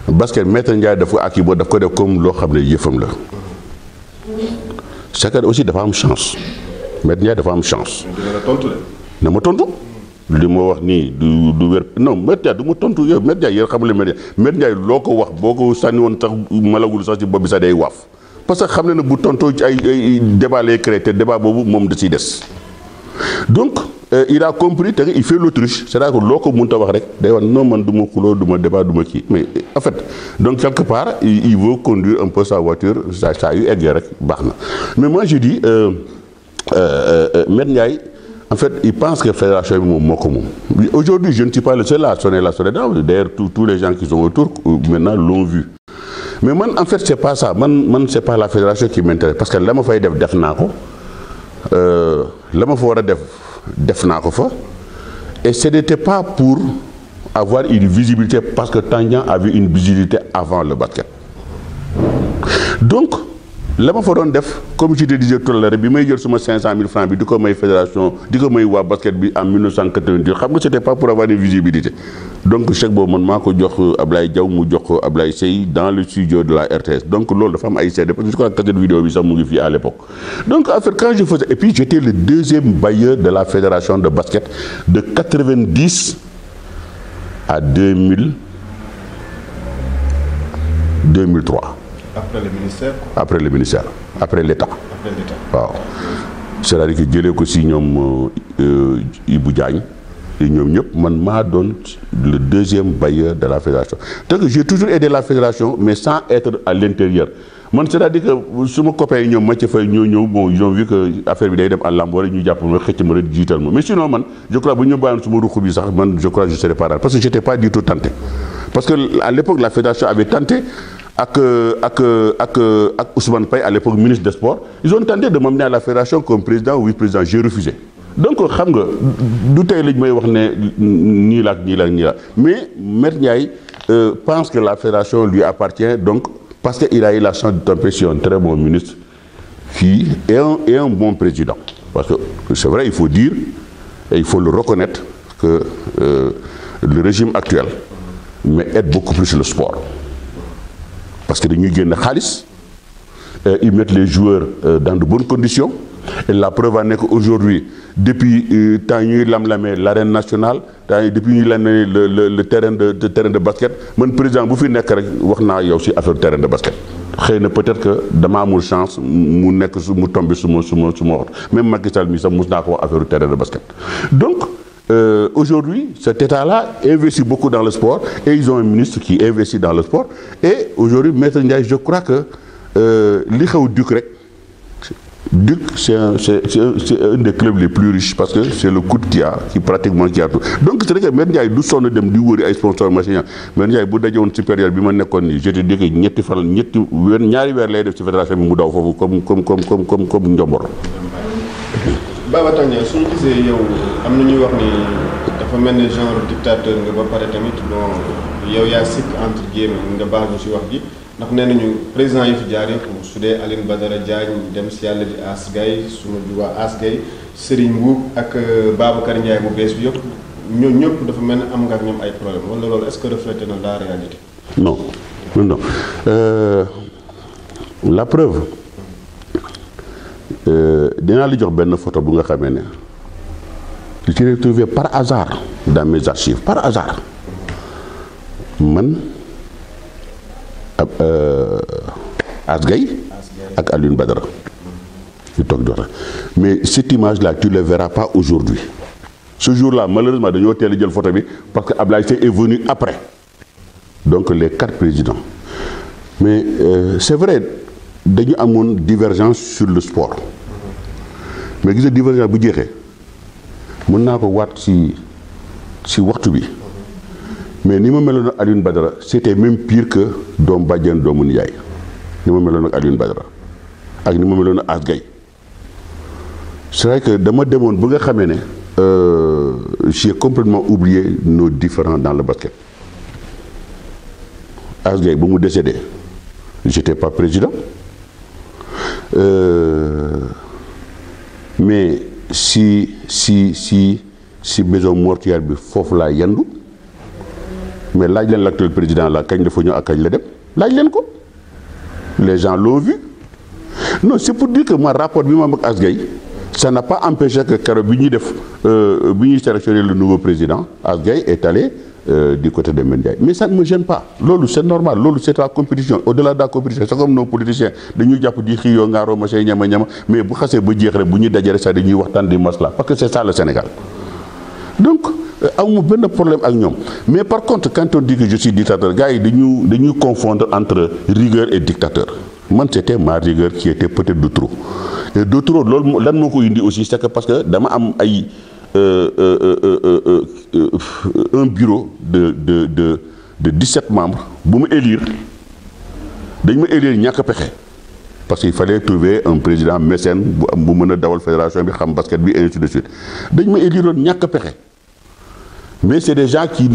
basket maître Ndiaye daf ko acquis daf ko def comme loo xam ne yëfam la chacun aussi dafa am chance maître Ndiaye dafa am chance. dina la tontu de. na ma tontu li ma wax nii du wér non maître Ndiaye du ma tontu yow maître Ndiaye yéen xamul maître Ndiaye loo ko wax boo ko sànni woon sax malagul sax ci bopp bi sax day waaf. parce que xam na ne bu tontoo ci ay débat lay créé te débat boobu moom da ciy des donc il a compris te il fait l'autruche c'est-à-dire que loo ko mënta wax rek day wax non man du ma xuloo du ma débat du ma kii mais en fait donc quelque part il veut conduire un peu sa voiture saa yu eggee rek baax na mais moi je dis Maître Ndiaye en fait il pense que fédération bi moom moo ko moom. Aujourd'hui je ne suis pas le seul à sonner la sonnette d'ailleurs tous les gens qui sont autour maintenant l'ont vu. Mais man en fait c'est pas ça man c'est pas la fédération qui m'intéresse parce que la ma fay def naa ko la ma fa war a def naa ko fa et ce n'était pas pour avoir une visibilité parce que Tandian avait une visibilité avant le basket. Donc la ma fa doon def comme je te disais tout à l'heure bi may jël suma 500 000 francs bi di ko may fédération di ko may waa basket bi en 1998 xam nga c'était pas pour avoir une visibilité. Donc chèque boobu man maa ko jox Ablaye Diaw mu jox ko Ablaye Sey dans le studio de la RTS donc loolu dafa am ay CD parce que je crois que cette vidéo bi sax mu ngi fii à l'époque. Donc en fait quand je faisais et puis j'étais le deuxième bailleur de la fédération de basket de 90 à 2003. Après le ministère. Après le ministère après l'État. Après l'État. waaw c'est-à-dire que jëlee ko si ñoom Ibou Diagne et ñoom ñëpp man maa doon le deuxième bailleur de la fédération donc j'ai toujours aidé la fédération mais sans être à l'intérieur man c'est-à-dire que suma copains yi ñoom Mathieu Faye ñoo ñëw bon ils ont vu que affaire bi day dem à lamb wala ñu jàpp ma xëcc ma rek jiital ma mais sinon man je crois bu ñu bàyyoon suma ruq bi sax man je crois que je serais pas là parce que j'étais pas du tout tenté parce que à l'époque la fédération avait tenté ak Ousmane Paye à l'époque ministre des Sports ils ont tenté de m'amener à la fédération comme président ou vice-président j'ai refusé donc xam nga du tey lañ may wax ne nii la ak nii la ak nii la mais Maître Ndiaye pense que la fédération lui appartient donc parce que il a eu la chance de tomber sur un très bon ministre fii et un bon président parce que c'est vrai il faut dire et il faut le reconnaître que le régime actuel mais aide beaucoup plus le sport parce que dañuy génn xaalis ils mettent les joueurs dans de bonnes conditions et la preuve en est qu'aujourd'hui depuis temps ñuy lam-lamee l'arène nationale depuis ñuy lamee le terrain de basket man président bu fi nekk rek wax naa yow ci affaire terrain de basket xëy na peut-être que dama amul chance mu nekk mu tombé suma wax même Macky Sall mi sax mos naa ko wax affaire terrain de basket donc aujourd'hui cet état-là investit beaucoup dans le sport et ils ont un ministre qui investit dans le sport et aujourd'hui Maître Ndiaye je crois que li xew Duc rek Duc c'est un des clubs les plus riches parce que c'est le COUD qui a tout donc c'est vrai que Maître Ndiaye du sonn dem di wëri ay sponsors machin Maître Ndiaye bu dajewoon ci période bi ma nekkoon nii je te dis que ñaari weer lay def ci fédération bi mu daw foofu comme Ndiombor. Baba Tandian suñu gisee yow am na ñuy wax ni dafa mel ni genre dictateur nga ba pare tamit bon yow yaa sikk entre guillemets nga baal ñu ci wax ji ndax nee nañu président yi fi jaar yëpp su dee Aline Badara Diagne dem si yàlla di As Gaye suma di waa As Gaye Serigne Mbuub ak Babacar Ndiaye bu bees bi yëpp ñoo ñëpp dafa mel ni am nga ak ñoom ay problème wala loolu est-ce que reflété na la réalité. Non la preuve dinaa la jox benn photo bu nga xamee ne je l'ai retrouvé par hasard dans mes archives par hasard man As Gaye ak Aline Badara ñu toog di wax mais cette image là tu ne le verras pas aujourd'hui ce jour-là malheureusement dañoo teel a jël photo bi parce que Ablaye Seye est venu après donc les 4 présidents mais c'est vrai dañu amoon divergence sur le sport mais gis nga divergence bu jeexee mën naa ko waat ci waxtu bi mais ni ma meloon ak Alioune Badara c'était même pire que doom bàjjen doomu nijaay ni ma meloon ak Alioune Badara ak ni ma meloon ak As Gaye c'est vrai que dama demoon ba nga xamee ne j'ai complètement oublié nos différends dans le basket As Gaye ba mu décédé j'étais pas président mais si maison mortuaire bi foofu laa yendu mais laaj leen l'actuel président la kañ dafa ñëw ak kañ la dem laaj leen ko les gens l'ont vu non c'est pour dire que moi rapport bi ma am ak As Gaye ça n'a pas empêché que keroog bi ñuy sélectionner le nouveau président As Gaye est allé du côté de Maître Ndiaye mais ça ne me gêne pas loolu c'est normal loolu c'est la compétition au-delà de la compétition c'est comme nos politiciens dañuy jàpp di xiyoo ngaaroo ma say ñama mais bu xasee ba jeex rek bu ñuy dajale sax dañuy waxtaan di masla parce que c'est ça le Sénégal donc amu benn problème ak ñoom mais par contre quand on dit que je suis dictateur gars yi dañuy confondre entre rigueur et dictateur man c'était ma rigueur qui était peut-être de trop et de trop loolu lan moo ko indi aussi c'est que parce que dama am ay un bureau de 17 membres bu ma élire dañ ma élire ñàkk pexe parce qu'il fallait trouver un président mécène bu mën a dawal fédération bi xam basket bi ainsi de suite dañ ma élire woon ñàkk pexe mais c'est des gens qui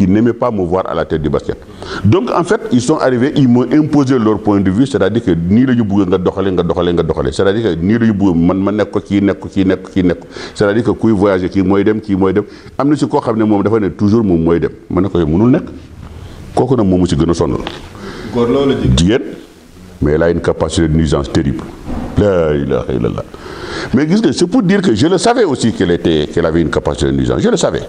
n'aimaient pas me voir à la tête du basket. Donc en fait ils sont arrivés, ils m'ont imposé leur point de vue, c'est-à-dire que nii la ñu bëgg nga doxalee c'est-à-dire que nii la ñu bëgg man ma nekk ko kii nekk ko c'est-à-dire que kuy voyager kii mooy dem am na si koo xam ne moom dafa ne toujours moom mooy dem ma ne ko yow mënul nekk kooku nag moom mu si gën a sonal. góor loolu jigéen mais elle a une capacité de nuisance terrible. La ilaha illallah. Mais c'est pour dire que je le savais aussi qu'elle avait une capacité de nuisance. Je le savais.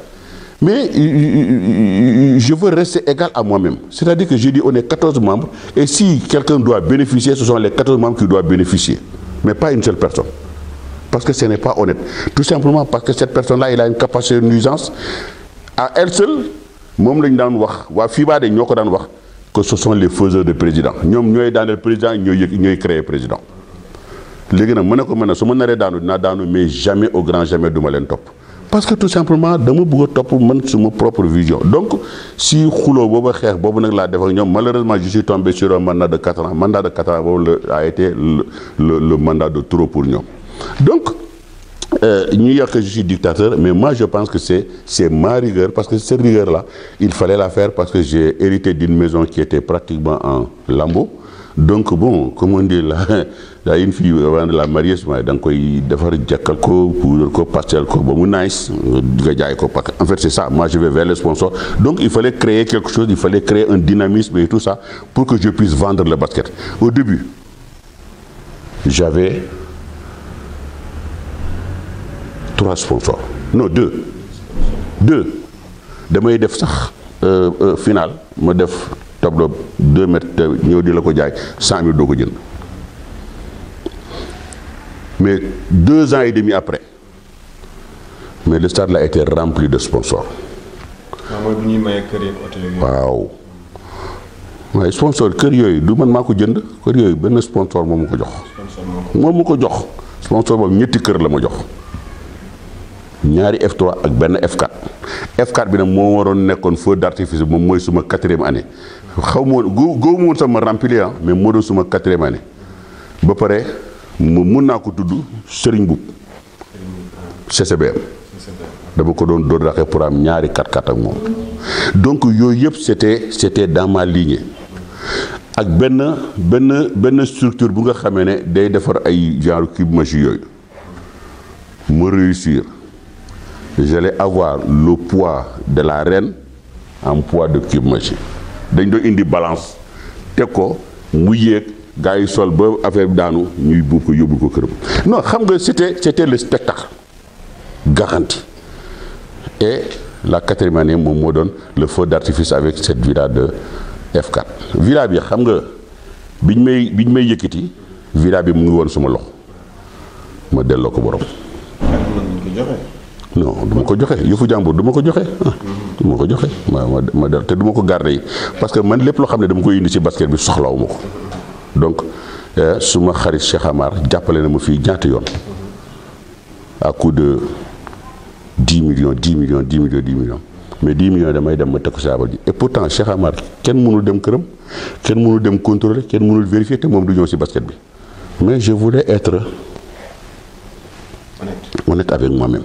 Mais je veux rester égal à moi-même. C'est-à-dire que j'ai dit on est 14 membres et si quelqu'un doit bénéficier, ce sont les 14 membres qui doivent bénéficier. Mais pas une seule personne. Parce que ce n'est pas honnête. Tout simplement parce que cette personne-là, elle a une capacité de nuisance. À elle seule, moom lañ daan wax waa FIBA de ñoo ko daan wax que ce sont les faiseurs de président. ñoom ñooy daaneel président ñooy créer président. léegi nag mën na ko mën a su ma naree daanu dinaa daanu mais jamais au grand jamais du ma leen topp parce que tout simplement dama bëgg a topp man suma propre vision donc si xuloo booba xeex boobu nag laa def ak ñoom malheureusement je suis tombé sur un mandat de 4 ans boobu a été le mandat de trop pour ñoom donc ñu yàq que je suis dictateur mais moi je pense que c'est ma rigueur parce que cette rigueur là il fallait la faire parce que j'ai hérité d'une maison qui était pratiquement en lambeaux. Donc bon, comme on dit là, une fille avant de la marier, da nga koy defar jàkkal ko pour ko pastel ko ba mu nice nga jaay ko parce que en fait c'est ça, moi je vais vers les sponsors. Donc il fallait créer quelque chose, il fallait créer un dynamisme et tout ça pour que je puisse vendre le basket. Au début, j'avais 3 sponsors. Non, 2. Damay def sax final ma def tableau 2 mètres ñëw di la ko jaay 100 000 doo ko jënd mais 2 ans et demi après mais le stade là a été rempli de sponsors. mooy bu ñuy maye kër yeeg hôtel yooyu. waaw waaye sponsor kër yooyu du man maa ko jënd kër yooyu benn sponsor moom ma ko jox. moom ma ko jox sponsor boobu ñetti kër la ma jox. ñaari F3 ak benn F4 F4 bi nag moo waroon nekkoon feu d'artifice moom mooy suma 4e année xaw ma woon góob ma woon sama remplir mais moo doon suma 4e année ba pare mun naa ko tudd Serigne Boub CCBM dama ko doon dóor daxee pour am ñaari 4x4 ak moom donc yooyu yëpp c'était dans ma lignée ak benn structure bu nga xamee ne day defar ay genre cube magie yooyu ma réussir. J'allais avoir le poids de la reine en poids de cube magie dañ doon indi balance teg ko mu yéeg gars yi sol ba affaire bi daanu ñuy buub ko yóbbu ko këram non xam nga c'était le spectacle garanti et la 4e année moom moo doon le feu d'artifice avec cette villa de F4 villa bi xam nga biñ may yëkkati villa bi mu ngi woon suma loxo ma delloo ko borom. non du ma ko joxe yëfu jàmbur du ma ko joxe du ma ko joxe ma del te du ma ko garder yi parce que man lépp loo xam ne dama koy indi ci basket bi soxlawu ma ko donc suma xarit Cheikh Amar jàppale na ma fii ñaata yoon à coup de 10 millions mais 10 millions damay dem ma teg ko si abal ji et pourtant Cheikh Amar kenn mënul dem këram kenn mënul dem contrôler kenn mënul vérifier te moom du ñëw ci basket bi mais je voulais être honnête avec moi-même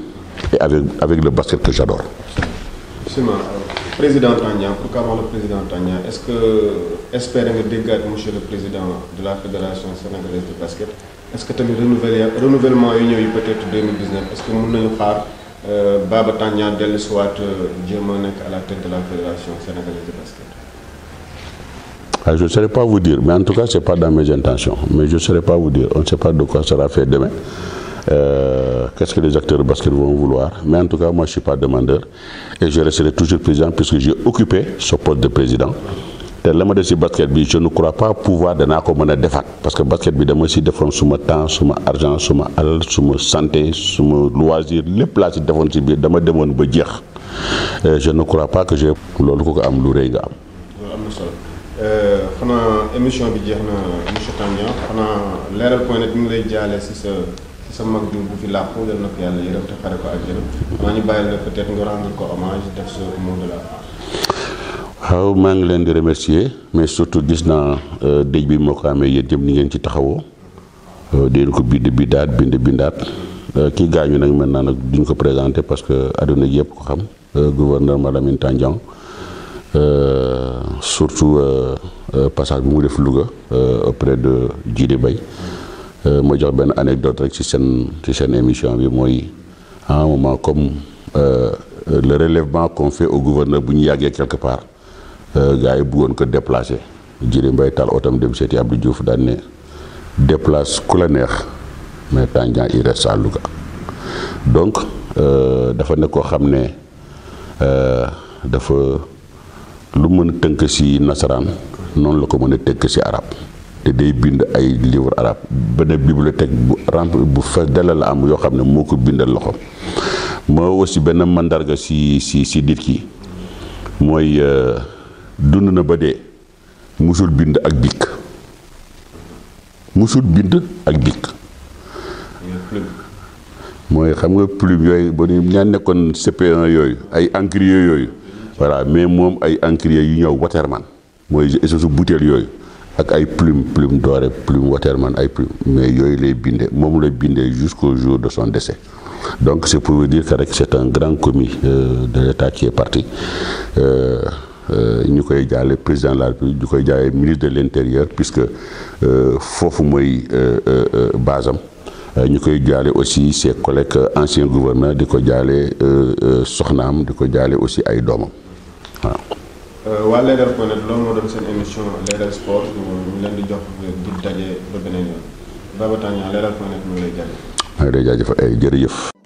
et avec le basket que j'adore. Justement, président Tania, pourquoi le président Tania? Est-ce que espérer nga déggaat monsieur le président de la fédération sénégalaise de basket? Est-ce que tamit renouvellement yi ñëw yi peut-être 2019 est-ce que mën nañu xaar Baba Tania dellu si waat jéem a nekk à la tête de la fédération sénégalaise de basket? Ah, je ne saurais pas vous dire, mais en tout cas c'est pas dans mes intentions. Mais je ne saurais pas vous dire, on ne sait pas de quoi sera fait demain. Qu'est-ce que les acteurs de basket vont vouloir, mais en tout cas moi je suis pas demandeur et je resterai toujours président puisque j'ai occupé ce poste de président te la ma def ci basket bi je ne crois pas pouvoir danaa ko mën a defaat parce que basket bi dama ci defoon suma temps suma argent suma alal suma santé suma loisir lépp laa ci defoon ci biir dama demoon ba jeex je ne crois pas que j'ai loolu ko am lu rëy nga am. loolu am na solo xanaa émission bi jeex na monsieur Tandian xanaa Leral.net mi ngi lay jaale si sa mag ju bu fi làqu yal na ko yàlla yërëm te xare ko àjjana xanaa ñu bàyyi la peut-être nga rendre ko hommage def sa mot de la fin. waaw maa ngi leen di remercier mais surtout gis naa dëj bi moo ko amee yéen ñëpp ni ngeen ci taxawoo dinañ ko bindaat kii gaañu nag maintenant nag duñ ko présenté parce que àdduna yëpp ko xam gouverneur Malamine Tandian surtout passage bi mu def Louga auprès de Djily Mbaye ma jox benn anecdote rek ci seen émission bi mooy à un moment comme le relèvement qu'on fait au gouverneur bu ñu yàggee quelque part gars yi bëggoon ko déplacer Djily Mbaye taal otam dem seeti Abdou Diouf daan ne déplace ku la neex mais Tandian il reste à Louga donc dafa ne koo xam ne dafa lu mën a tënk ci nasaraan noonu la ko mën a tënk ci arab te day bind ay livre arabe benn bibliothèque bu fees dell la am yoo xam ne moo ko bindal loxo moo aussi benn mandarga ci nit ki mooy dund na ba dee musul bind ak bik mooy xam nga plume yooyu ba ñu ñaa nekkoon CP1 yooyu ay encrier yooyu voilà mais moom ay encrier yu ñëw Waterman mooy su butéel yooyu ak ay plume dorée plume Waterman ay plume mais yooyu lay bindee moom lay bindee jusqu'au jour de son décès donc c'est pour vous dire que rek c'est un grand commis de l'État qui est parti ñu koy jaale président de la République ñu koy jaale ministre de l'Intérieur puisque foofu mooy basam ñu koy jaale aussi ses collègues anciens gouverneurs di ko jaale soxnaam di ko jaale aussi ay doomam waaw. waa Leral.net loolu moo doon seen émission Leral Sport ñu leen di jox di daje ba beneen yoon Baba Tandian Leral.net mu ngi lay jaajëfal. maa ngi lay jaajëfal ay jërëjëf.